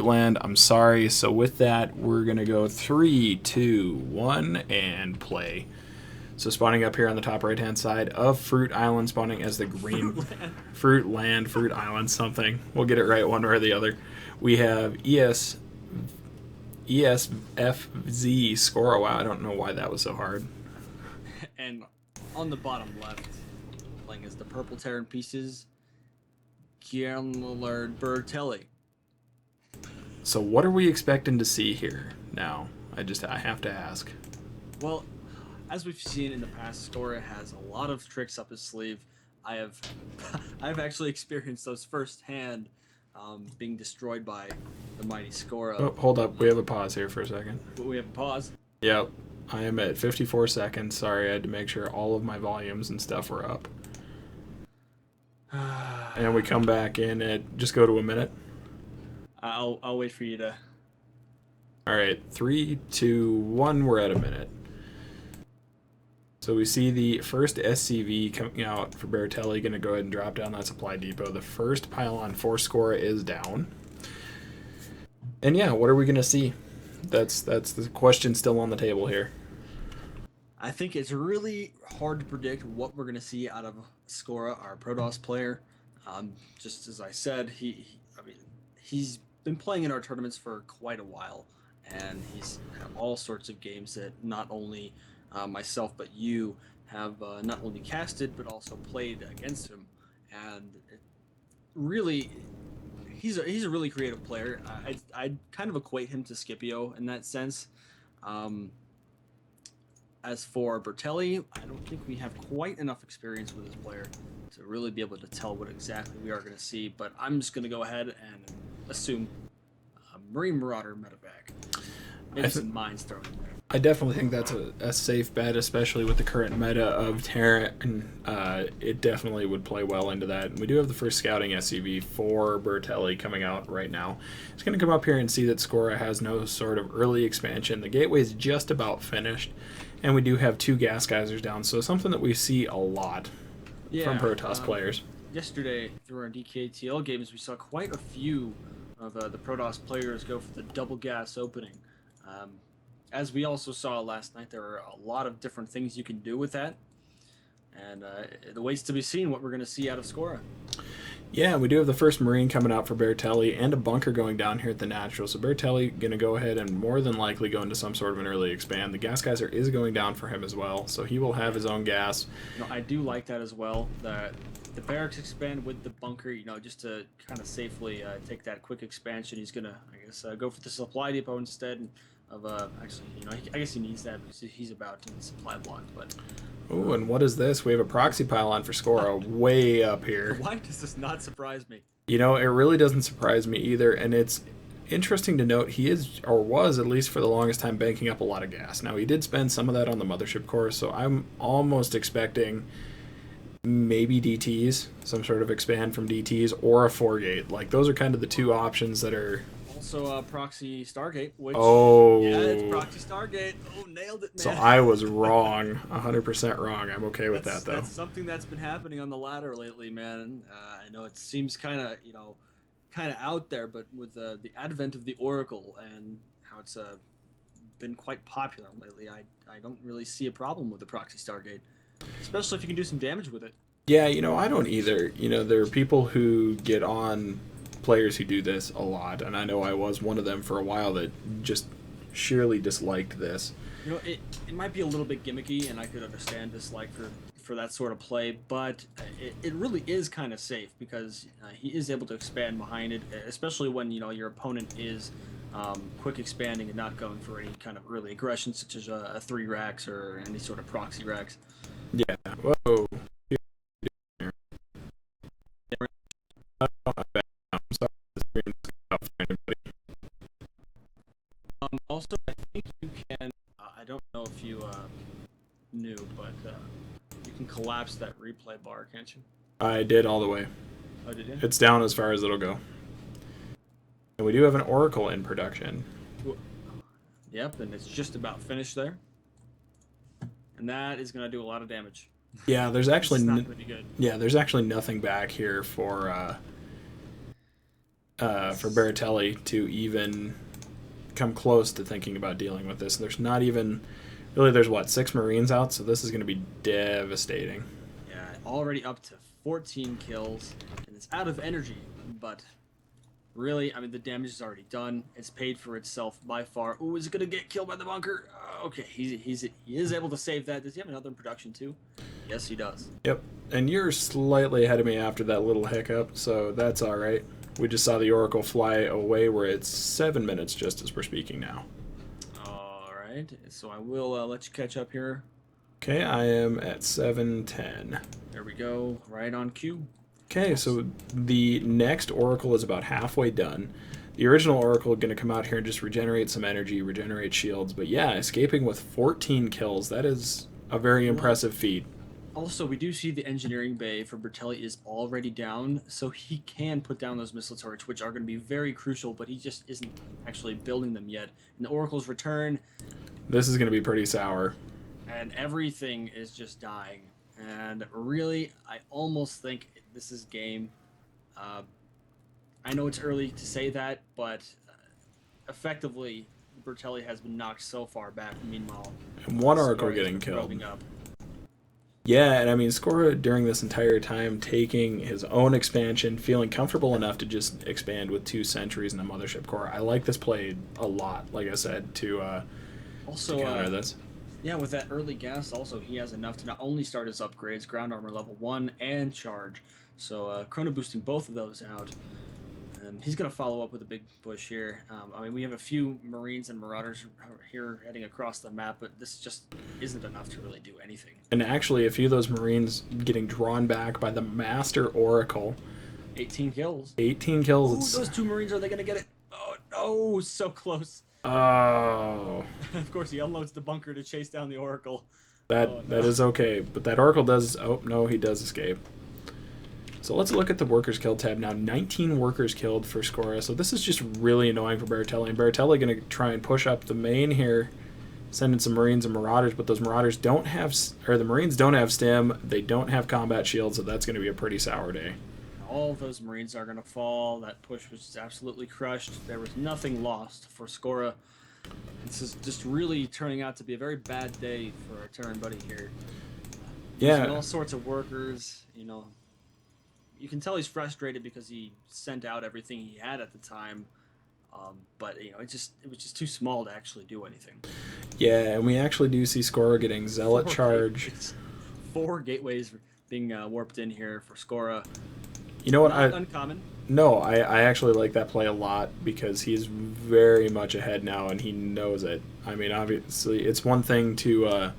Land. I'm sorry. So with that, we're gonna go three, two, one, and play. So spawning up here on the top right hand side of Fruit Island, spawning as the green Fruit Land, Fruit Island, something. We'll get it right one way or the other. We have ESFZ Scorah. Wow, I don't know why that was so hard. And on the bottom left, playing as the Purple Terran Pieces, Scorah and Bertelli. So what are we expecting to see here now? I have to ask. Well, as we've seen in the past, Scorah has a lot of tricks up his sleeve. I have, I've actually experienced those firsthand, being destroyed by the mighty Scorah. Oh, hold up. We have a pause here for a second. We have a pause. Yep. I am at 54 seconds. Sorry, I had to make sure all of my volumes and stuff were up. And we come back in at just go to a minute. I'll wait for you to. All right, 3, 2, 1. We're at a minute. So we see the first SCV coming out for Bertelli. Going to go ahead and drop down that supply depot. The first pylon for Scorah is down. And yeah, what are we going to see? That's the question still on the table here. I think it's really hard to predict what we're going to see out of Scorah, our Protoss player. Just as I said, he's been playing in our tournaments for quite a while, and he's had all sorts of games that not only myself but you have not only casted but also played against him, and really, he's a really creative player. I'd kind of equate him to Scipio in that sense. As for Bertelli, I don't think we have quite enough experience with this player to really be able to tell what exactly we are going to see, but I'm just going to go ahead and assume Marine Marauder medevac. Maybe some mines thrown in there. I definitely think that's a safe bet, especially with the current meta of Terran. It definitely would play well into that. And we do have the first scouting SCV for Bertelli coming out right now. It's going to come up here and see that Scorah has no sort of early expansion. The gateway is just about finished, and we do have 2 gas geysers down, so something that we see a lot from Protoss players. Yesterday, through our DKTL games, we saw quite a few of the Protoss players go for the double gas opening. As we also saw last night, there are a lot of different things you can do with that, and it waits to be seen what we're going to see out of Scorah. Yeah, we do have the first Marine coming out for Bertelli and a bunker going down here at the Natural. So Bertelli going to go ahead and more than likely go into some sort of an early expand. The gas geyser is going down for him as well, so he will have his own gas. I do like that as well, that the barracks expand with the bunker, just to kind of safely take that quick expansion. He's going to, I guess, go for the supply depot instead of, actually, I guess he needs that because he's about to supply block, but... Oh, and what is this? We have a proxy pylon for Scorah way up here. Why does this not surprise me? It really doesn't surprise me either, and it's interesting to note he is, or was at least for the longest time, banking up a lot of gas. Now, he did spend some of that on the mothership core, so I'm almost expecting maybe DTs, some sort of expand from DTs, or a 4-gate. Like, those are kind of the 2 options that are... Also, proxy Stargate, which... Oh. Yeah, it's proxy Stargate. Oh, nailed it, man. So I was wrong. 100% wrong. I'm okay with that, though. That's something that's been happening on the ladder lately, man. I know it seems kind of, out there, but with the advent of the Oracle and how it's been quite popular lately, I don't really see a problem with the proxy Stargate, especially if you can do some damage with it. Yeah, I don't either. There are people who get on players who do this a lot, and I know I was one of them for a while that just sheerly disliked this. It might be a little bit gimmicky, and I could understand dislike for that sort of play, but it really is kind of safe because he is able to expand behind it, especially when your opponent is quick expanding and not going for any kind of early aggression, such as a 3 racks or any sort of proxy racks. Yeah. Whoa. Also, I think you can, I don't know if you knew, but you can collapse that replay bar, can't you? I did all the way. Oh, did you? It's down as far as it'll go. And we do have an Oracle in production. Yep, and it's just about finished there. And that is going to do a lot of damage. Yeah, there's actually it's not going to be good. Yeah, there's actually nothing back here for for Bertelli to even come close to thinking about dealing with this. There's not even really. There's what, 6 Marines out, so this is going to be devastating. Yeah, already up to 14 kills, and it's out of energy, but really, I mean, the damage is already done. It's paid for itself by far. Ooh, is it gonna get killed by the bunker? Okay, he is able to save that. Does he have another in production too? Yes, he does. Yep. And you're slightly ahead of me after that little hiccup, so that's all right. We just saw the Oracle fly away. We're at 7 minutes just as we're speaking now. All right, so I will let you catch up here. Okay, I am at 7:10. There we go, right on cue. Okay, so the next Oracle is about halfway done. The original Oracle is going to come out here and just regenerate some energy, regenerate shields. But yeah, escaping with 14 kills, that is a very impressive feat. Also, we do see the engineering bay for Bertelli is already down, so he can put down those missile turrets, which are going to be very crucial, but he just isn't actually building them yet. And the Oracle's return. This is going to be pretty sour. And everything is just dying. And really, I almost think this is game. I know it's early to say that, but effectively, Bertelli has been knocked so far back. Meanwhile, and one Oracle Scorah getting is killed. roving up. Yeah, and I mean, Scorah during this entire time taking his own expansion, feeling comfortable enough to just expand with 2 sentries and a mothership core. I like this play a lot, like I said, to counter this. Yeah, with that early gas, also, he has enough to not only start his upgrades, ground armor level 1 and charge. So, chrono boosting both of those out. And he's going to follow up with a big push here. I mean, we have a few Marines and Marauders here heading across the map, but this just isn't enough to really do anything. And actually, a few of those Marines getting drawn back by the Master Oracle. 18 kills. 18 kills. Ooh, those 2 Marines, are they going to get it? Oh, no, so close. Oh. Of course, he unloads the bunker to chase down the Oracle. That is okay, but that Oracle does... Oh, no, he does escape. So let's look at the workers killed tab now. 19 workers killed for Scorah. So this is just really annoying for Bertelli. And Bertelli going to try and push up the main here, send in some Marines and Marauders, but those Marauders don't have... Or the Marines don't have stim. They don't have combat shields, so that's going to be a pretty sour day. All of those Marines are going to fall. That push was just absolutely crushed. There was nothing lost for Scorah. This is just really turning out to be a very bad day for our turn buddy here. Yeah. All sorts of workers, you know. You can tell he's frustrated because he sent out everything he had at the time. But, you know, it was just too small to actually do anything. Yeah, and we actually do see Scorah getting Zealot charge. 4 gateways being warped in here for Scorah. You know what? Uncommon. No, I actually like that play a lot because he's very much ahead now and he knows it. I mean, obviously, it's one thing to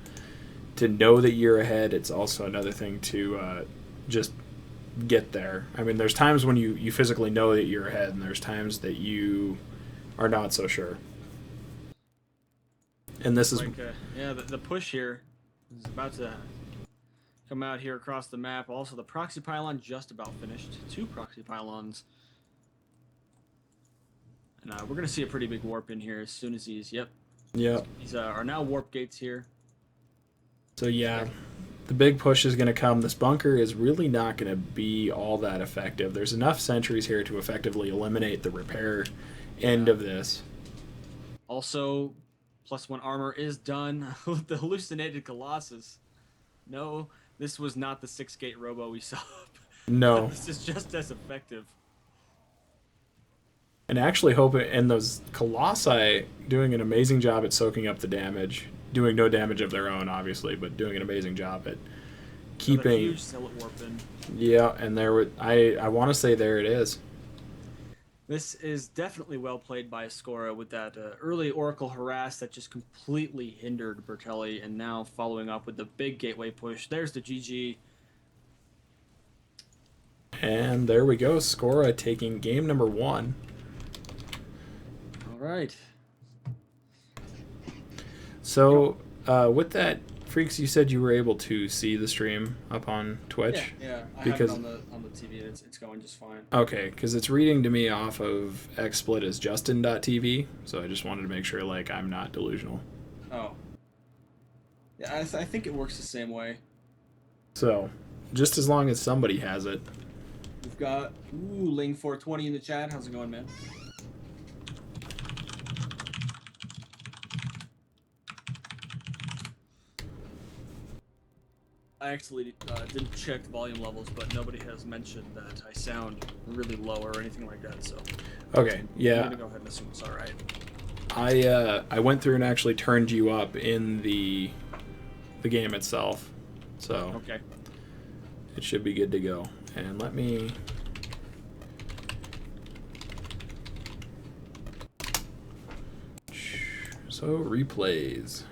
know that you're ahead. It's also another thing to just get there. I mean, there's times when you physically know that you're ahead, and there's times that you are not so sure. And this is... yeah, the push here is about to come out here across the map. Also, the proxy pylon just about finished. 2 proxy pylons. And we're going to see a pretty big warp in here as soon as he's... Yep. These are now warp gates here. So, yeah, the big push is going to come. This bunker is really not going to be all that effective. There's enough sentries here to effectively eliminate the repair end of this. Also, +1 armor is done with the hallucinated Colossus. No, this was not the 6-gate robo we saw. No. This is just as effective. And actually and those Colossi doing an amazing job at soaking up the damage. Doing no damage of their own, obviously, but doing an amazing job at keeping... Another huge zealot warp in. Yeah, and I want to say there it is. This is definitely well played by Scorah with that early Oracle harass that just completely hindered Bertelli, and now following up with the big gateway push. There's the GG. And there we go, Scorah taking game number 1. All right. So, with that, Freaks, you said you were able to see the stream up on Twitch? Yeah, I have it on the TV, and it's going just fine. Okay, because it's reading to me off of XSplit as Justin.tv, so I just wanted to make sure, like, I'm not delusional. Oh. Yeah, I think it works the same way. So, just as long as somebody has it. We've got Ling 420 in the chat. How's it going, man? I actually didn't check the volume levels, but nobody has mentioned that I sound really low or anything like that. So Okay, yeah. I'm gonna go ahead and assume it's all right. I went through and actually turned you up in the game itself, so Okay. it should be good to go. And let me. So replays.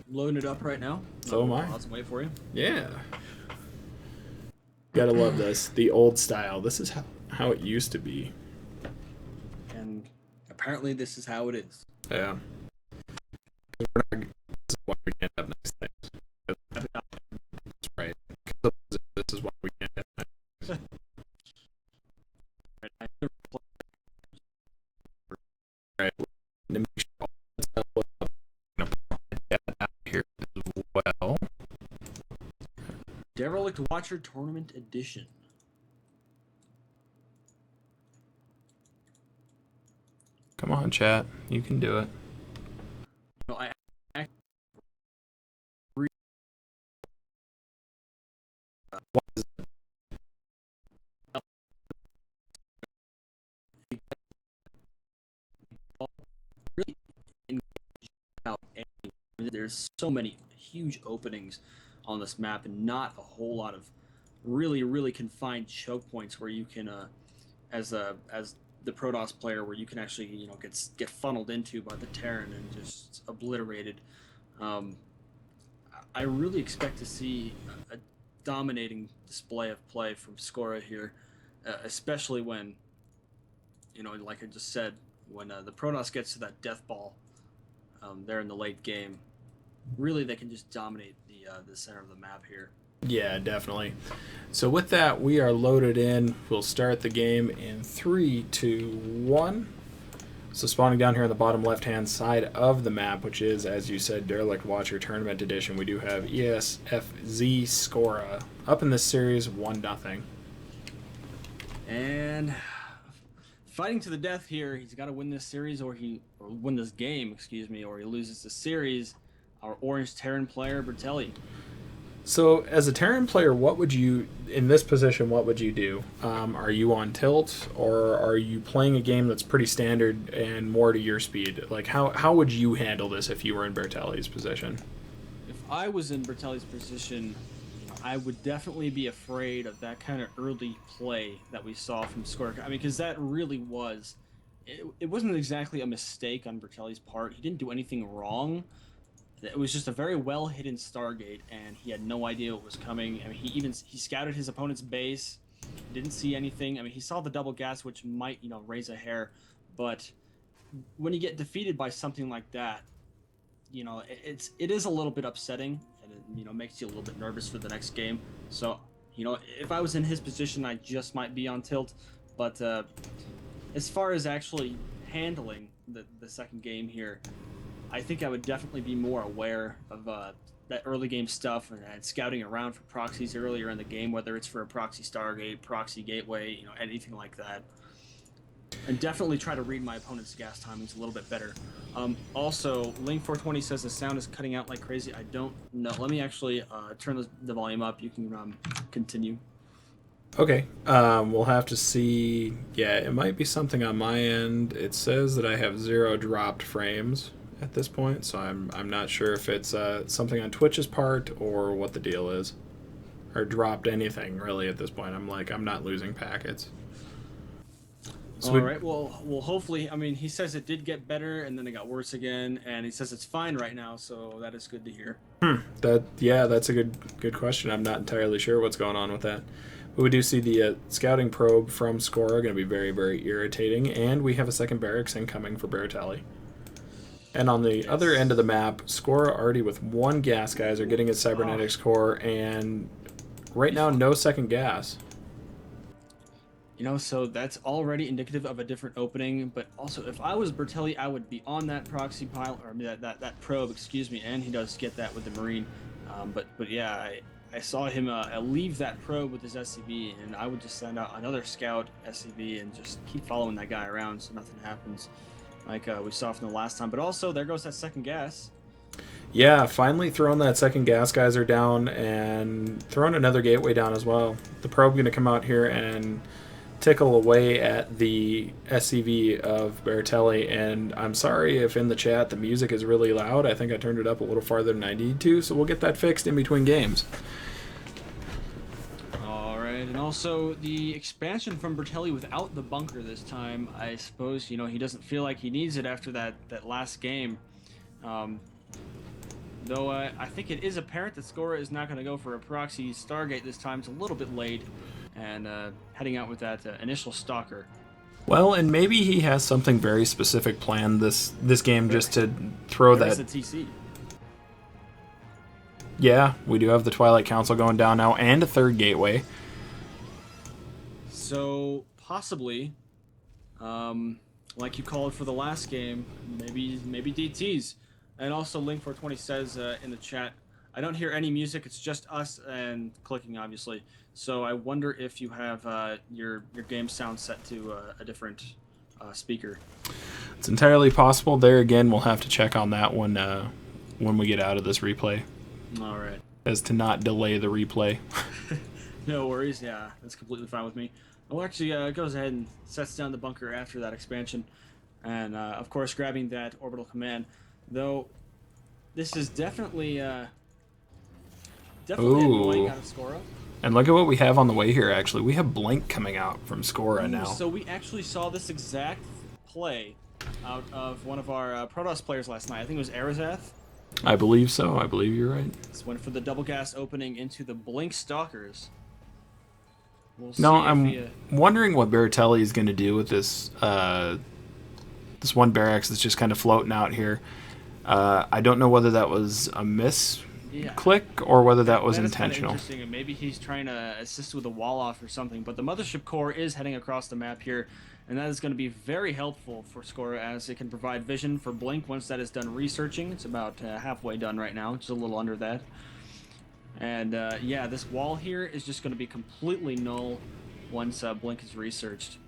I'm loading it up right now. So am I. I'll wait for you. Yeah. Gotta love this. The old style. This is how it used to be. And apparently this is how it is. Yeah. This is why we can't have nice things. That's right. This is why we can't have nice things. Right. Let me make sure all that's out here as well. Derelict Watcher Tournament Edition. Come on, chat. You can do it. No, I really engage out. There's so many huge openings on this map, and not a whole lot of really confined choke points where you can, as the Protoss player, where you can actually get funneled into by the Terran and just obliterated. Um, I really expect to see a dominating display of play from Scorah here, especially when, like I just said, when the Protoss gets to that death ball there in the late game. Really, they can just dominate the center of the map here. Yeah, definitely. So with that, we are loaded in. We'll start the game in 3, 2, 1. So spawning down here on the bottom left-hand side of the map, which is, as you said, Derelict Watcher Tournament Edition, we do have ESFZ Scorah up in this series, 1-0. And fighting to the death here, he's got to win this series, or win this game, or he loses the series. Our orange Terran player, Bertelli. So, as a Terran player, what would you, in this position, what would you do? Are you on tilt, or are you playing a game that's pretty standard and more to your speed? Like, how would you handle this if you were in Bertelli's position? If I was in Bertelli's position, I would definitely be afraid of that kind of early play that we saw from Scorah. I mean, because that really was... It wasn't exactly a mistake on Bertelli's part. He didn't do anything wrong. It was just a very well hidden Stargate, and he had no idea what was coming. I mean, he scouted his opponent's base, didn't see anything. I mean, he saw the double gas, which might raise a hair, but when you get defeated by something like that, it is a little bit upsetting, and it makes you a little bit nervous for the next game. So if I was in his position, I just might be on tilt. But as far as actually handling the second game here, I think I would definitely be more aware of that early game stuff and scouting around for proxies earlier in the game, whether it's for a proxy Stargate, proxy gateway, anything like that. And definitely try to read my opponent's gas timings a little bit better. Also, Ling420 says the sound is cutting out like crazy. I don't know. Let me actually turn the volume up. You can continue. Okay, we'll have to see. Yeah, it might be something on my end. It says that I have 0 dropped frames at this point, so I'm not sure if it's something on Twitch's part or what the deal is, or dropped anything really at this point. I'm not losing packets. So all right. Well, hopefully. I mean, he says it did get better, and then it got worse again, and he says it's fine right now. So that is good to hear. That's a good question. I'm not entirely sure what's going on with that. But we do see the scouting probe from Scorah going to be very, very irritating, and we have a second barracks incoming for Bertelli. And on the other end of the map, Scorah already with 1 gas geyser getting his cybernetics core, and right now no second gas. So that's already indicative of a different opening. But also, if I was Bertelli, I would be on that proxy pile, or that probe, and he does get that with the Marine. But yeah, I saw him leave that probe with his SCV, and I would just send out another scout SCV and just keep following that guy around so nothing happens, like we saw from the last time. But also, there goes that second gas. Yeah, finally throwing that second gas geyser down and throwing another gateway down as well. The probe going to come out here and tickle away at the SCV of Bertelli, and I'm sorry if in the chat the music is really loud. I think I turned it up a little farther than I need to, so we'll get that fixed in between games. Alright, and also the expansion from Bertelli without the bunker this time. I suppose, he doesn't feel like he needs it after that last game. Though I think it is apparent that Scorah is not going to go for a proxy Stargate this time. It's a little bit late, and heading out with that initial stalker. Well, and maybe he has something very specific planned this game just to throw that. There's a TC. Yeah, we do have the Twilight Council going down now, and a third gateway. So possibly, like you called for the last game, maybe DTs. And also, Link420 says in the chat, I don't hear any music. It's just us and clicking, obviously. So I wonder if you have your game sound set to a different speaker. It's entirely possible. There again, we'll have to check on that one when we get out of this replay. All right. As to not delay the replay. No worries. Yeah, that's completely fine with me. Well, actually, goes ahead and sets down the bunker after that expansion, and of course, grabbing that orbital command. Though, this is definitely annoying out of Scorah. And look at what we have on the way here, actually. We have Blink coming out from Scorah now. So we actually saw this exact play out of one of our Protoss players last night. I think it was Arazath. I believe so. I believe you're right. This went for the double gas opening into the Blink Stalkers. I'm wondering what Bertelli is going to do with this this one barracks that's just kind of floating out here. I don't know whether that was a misclick or whether that was intentional. Interesting. Maybe he's trying to assist with a wall off or something. But the Mothership Core is heading across the map here, and that is going to be very helpful for Scorah as it can provide vision for Blink once that is done researching. It's about halfway done right now, just a little under that. And yeah, this wall here is just going to be completely null once Blink is researched.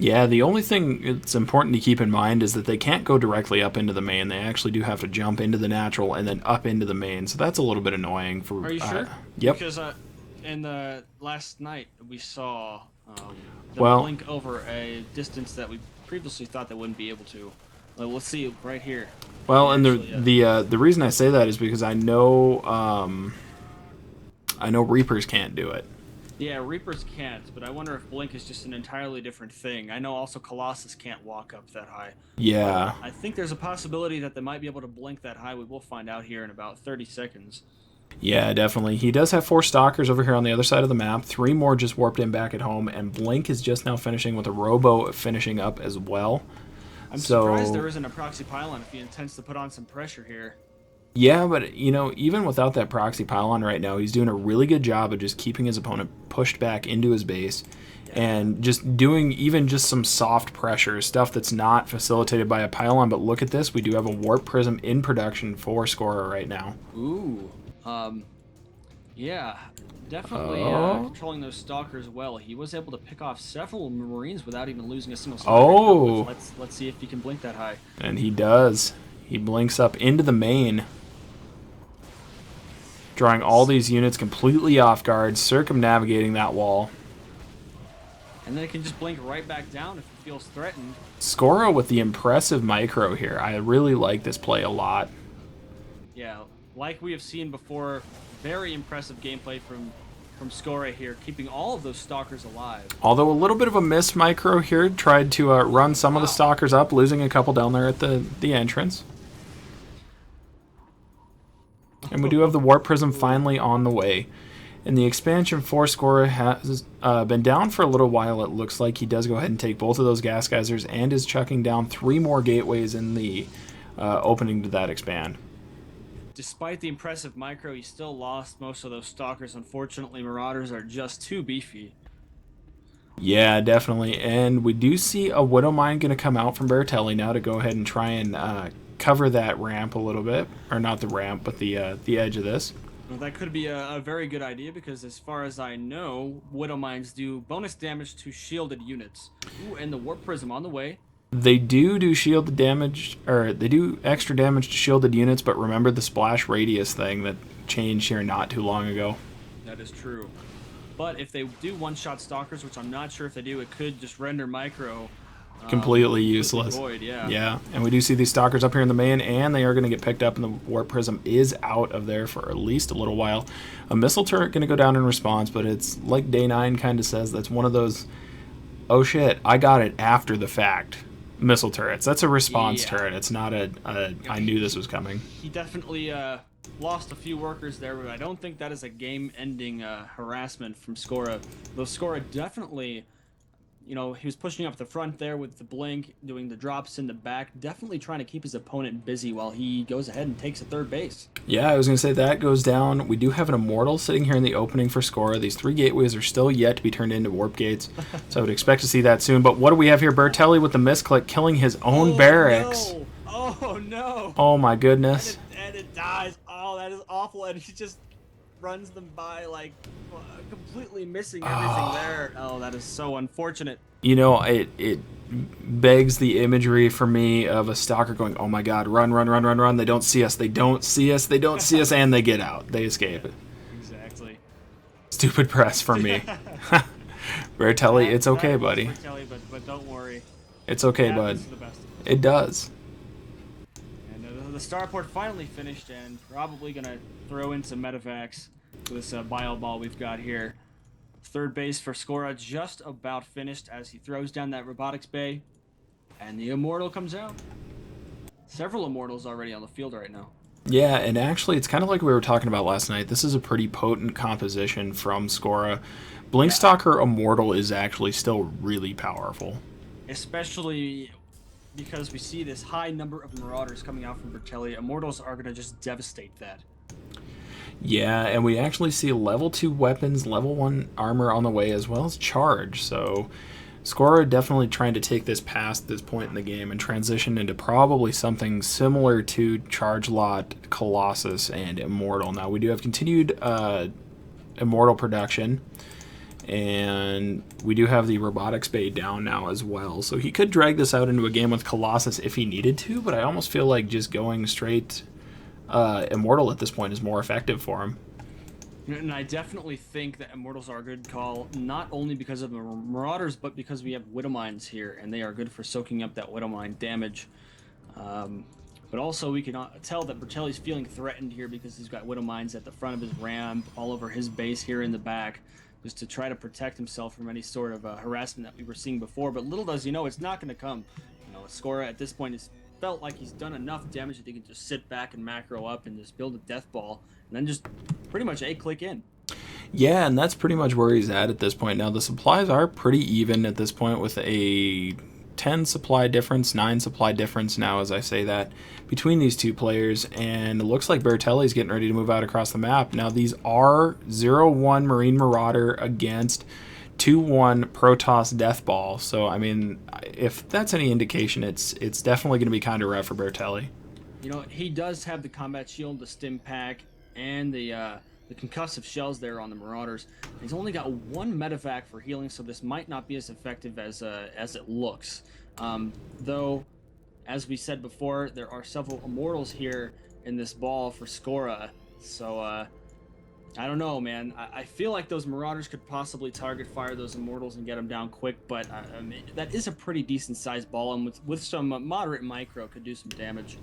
Yeah, the only thing it's important to keep in mind is that they can't go directly up into the main. They actually do have to jump into the natural and then up into the main. So that's a little bit annoying. Are you sure? Yep. Because in the last night we saw Blink over a distance that we previously thought they wouldn't be able to. Let's see right here. Well, and the reason I say that is because I know Reapers can't do it. Yeah, Reapers can't, but I wonder if Blink is just an entirely different thing. I know also Colossus can't walk up that high. Yeah. I think there's a possibility that they might be able to blink that high. We will find out here in about 30 seconds. Yeah, definitely. He does have 4 Stalkers over here on the other side of the map. 3 more just warped in back at home, and Blink is just now finishing with a Robo finishing up as well. I'm surprised there isn't a proxy pylon if he intends to put on some pressure here. Yeah, but, even without that proxy pylon right now, he's doing a really good job of just keeping his opponent pushed back into his base and just doing even just some soft pressure, stuff that's not facilitated by a pylon. But look at this. We do have a Warp Prism in production for Scorah right now. Ooh. Yeah, definitely controlling those Stalkers well. He was able to pick off several Marines without even losing a single Stalker. Let's see if he can blink that high. And he does. He blinks up into the main, drawing all these units completely off guard, circumnavigating that wall. And then it can just blink right back down if it feels threatened. Scorah with the impressive micro here. I really like this play a lot. Yeah, like we have seen before, very impressive gameplay from Scorah here, keeping all of those Stalkers alive. Although a little bit of a missed micro here, tried to run some of the Stalkers up, losing a couple down there at the entrance. And we do have the Warp Prism finally on the way. And the expansion for Scorah has been down for a little while, it looks like. He does go ahead and take both of those gas geysers and is chucking down 3 more gateways in the opening to that expand. Despite the impressive micro, he still lost most of those Stalkers. Unfortunately, Marauders are just too beefy. Yeah, definitely. And we do see a Widow Mine going to come out from Bertelli now to go ahead and try and cover that ramp a little bit. Or not the ramp, but the edge of this. Well, that could be a very good idea because, as far as I know, Widow Mines do bonus damage to shielded units. Ooh, and the Warp Prism on the way. They do shielded damage, or they do extra damage to shielded units, but remember the splash radius thing that changed here not too long ago. That is true. But if they do one-shot Stalkers, which I'm not sure if they do, it could just render Micro Completely useless. void, yeah. Yeah, and we do see these Stalkers up here in the main, and they are going to get picked up, and the Warp Prism is out of there for at least a little while. A missile turret going to go down in response, but it's like Day 9 kind of says, that's one of those, oh shit, I got it after the fact missile turrets. That's a response turret. It's not a I knew this was coming. He definitely lost a few workers there, but I don't think that is a game-ending harassment from Scorah. Though Scorah definitely, you know, he was pushing up the front there with the blink, doing the drops in the back, definitely trying to keep his opponent busy while he goes ahead and takes a third base. Yeah, I was going to say that goes down. We do have an Immortal sitting here in the opening for Scorah. These 3 gateways are still yet to be turned into warp gates, so I would expect to see that soon. But what do we have here? Bertelli with the misclick, killing his own barracks. No. Oh, no. Oh, my goodness. And it dies. Oh, that is awful. And he just runs them by, like, completely missing everything there. Oh, that is so unfortunate. You know, it begs the imagery for me of a stalker going, oh my god, run, run, run, run, run. They don't see us. They don't see us. They don't see us. And they get out. They escape. Exactly. Stupid press from me. Bertelli, it's okay, buddy. Bertelli, but don't worry. It's okay, bud. It does. And the starport finally finished, and probably going to throw in some medevacs to this bio ball we've got here. Third base for Scorah just about finished as he throws down that robotics bay, and the Immortal comes out. Several Immortals already on the field right now. Yeah, and actually it's kind of like we were talking about last night. This is a pretty potent composition from Scorah. Blinkstalker Immortal is actually still really powerful. Especially because we see this high number of Marauders coming out from Bertelli. Immortals are going to just devastate that. Yeah, and we actually see level 2 weapons, level 1 armor on the way, as well as charge. So Scorah definitely trying to take this past this point in the game and transition into probably something similar to Charge Lot, Colossus, and Immortal. Now, we do have continued Immortal production, and we do have the Robotics Bay down now as well. So he could drag this out into a game with Colossus if he needed to, but I almost feel like just going straight Immortal at this point is more effective for him. And I definitely think that Immortals are a good call, not only because of the Marauders, but because we have Widow Mines here, and they are good for soaking up that Widow Mine damage. But also, we can tell that Bertelli's feeling threatened here because he's got Widow Mines at the front of his ramp, all over his base here in the back, just to try to protect himself from any sort of harassment that we were seeing before. But little does he know, it's not going to come. You know, Scorah at this point is felt like he's done enough damage that he can just sit back and macro up and just build a death ball and then just pretty much click in. Yeah, and that's pretty much where he's at this point. Now, the supplies are pretty even at this point with a 10 supply difference, 9 supply difference now as I say that, between these two players, and it looks like Bertelli's getting ready to move out across the map. Now, these are 0-1 Marine Marauder against 2-1 Protoss Death Ball. So, I mean, if that's any indication, it's definitely going to be kind of rough for Bertelli. You know, he does have the combat shield, the stim pack, and the concussive shells there on the Marauders. He's only got 1 medevac for healing, so this might not be as effective as it looks. Though, as we said before, there are several Immortals here in this ball for Scorah. So, I don't know, man. I feel like those Marauders could possibly target fire those Immortals and get them down quick, but I mean, that is a pretty decent-sized ball, and with some moderate micro, could do some damage.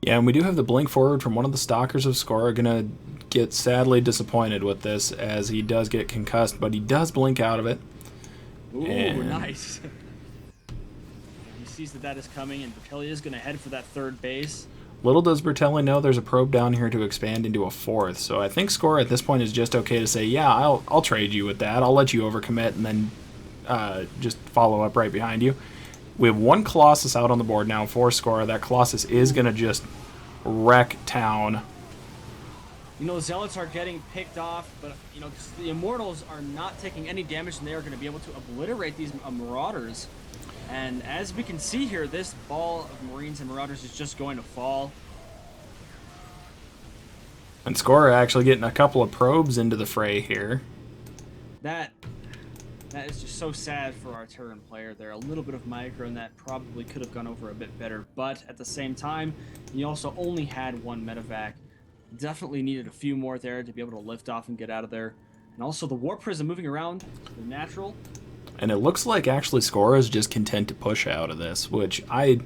Yeah, and we do have the blink forward from one of the Stalkers of Scorah. Gonna get sadly disappointed with this as he does get concussed, but he does blink out of it. Ooh, and nice. He sees that is coming, and Bertelli is gonna head for that third base. Little does Bertelli know there's a probe down here to expand into a 4th, so I think Scorah at this point is just okay to say, yeah, I'll trade you with that. I'll let you overcommit and then just follow up right behind you. We have 1 Colossus out on the board now for Scorah. That Colossus is going to just wreck town. You know, Zealots are getting picked off, but, you know, the Immortals are not taking any damage, and they are going to be able to obliterate these Marauders. And as we can see here, this ball of Marines and Marauders is just going to fall. And Scorah actually getting a couple of probes into the fray here. That is just so sad for our Terran player there. A little bit of micro, and that probably could have gone over a bit better. But at the same time, he also only had one medevac. Definitely needed a few more there to be able to lift off and get out of there. And also the Warp Prism moving around, the natural. And it looks like actually Scorah is just content to push out of this, which I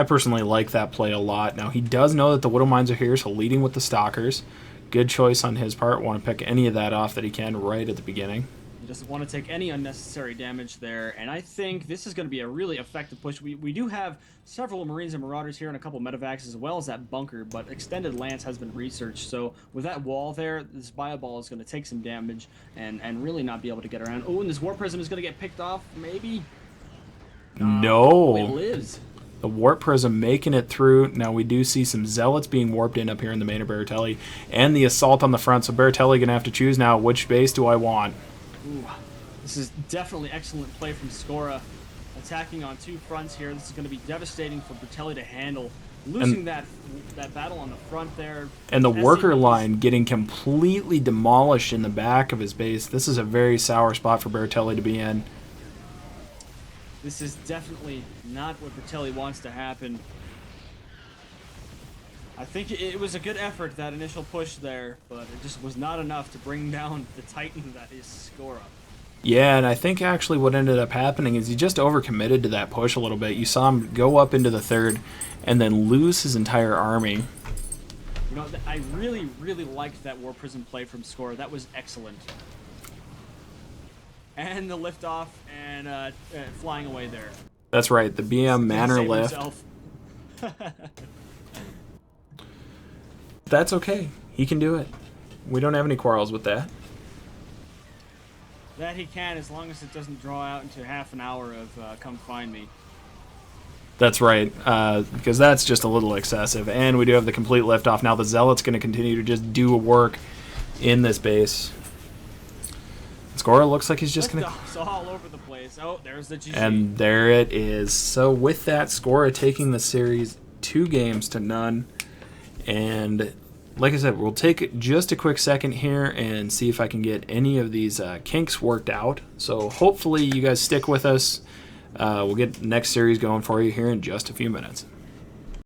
personally like that play a lot. Now, he does know that the Widow Mines are here, so leading with the Stalkers. Good choice on his part. Want to pick any of that off that he can right at the beginning. He doesn't want to take any unnecessary damage there, and I think this is going to be a really effective push. We do have several Marines and Marauders here and a couple medevacs as well as that bunker, but Extended Lance has been researched, so with that wall there, this Bioball is going to take some damage and really not be able to get around. Oh, and this Warp Prism is going to get picked off, maybe? No. It lives. The Warp Prism making it through. Now we do see some Zealots being warped in up here in the main of Bertelli, and the Assault on the front, so Bertelli going to have to choose now which base do I want. Ooh, this is definitely excellent play from Scorah. Attacking on two fronts here. This is going to be devastating for Bertelli to handle. Losing that battle on the front there. And the worker line getting completely demolished in the back of his base. This is a very sour spot for Bertelli to be in. This is definitely not what Bertelli wants to happen. I think it was a good effort, that initial push there, but it just was not enough to bring down the Titan that is Scorah. Yeah, and I think actually what ended up happening is he just overcommitted to that push a little bit. You saw him go up into the third and then lose his entire army. You know, I really, really liked that War Prism play from Scorah. That was excellent. And the liftoff and flying away there. That's right, the BM Manor lift. That's okay. He can do it. We don't have any quarrels with that. That he can, as long as it doesn't draw out into half an hour of come find me. That's right, because that's just a little excessive. And we do have the complete liftoff. Now the Zealot's going to continue to just do work in this base. Scorah looks like he's just going to... It's all over the place. Oh, there's the GG. And there it is. So with that, Scorah taking the series 2-0. And like I said, we'll take just a quick second here and see if I can get any of these kinks worked out. So hopefully you guys stick with us. We'll get the next series going for you here in just a few minutes.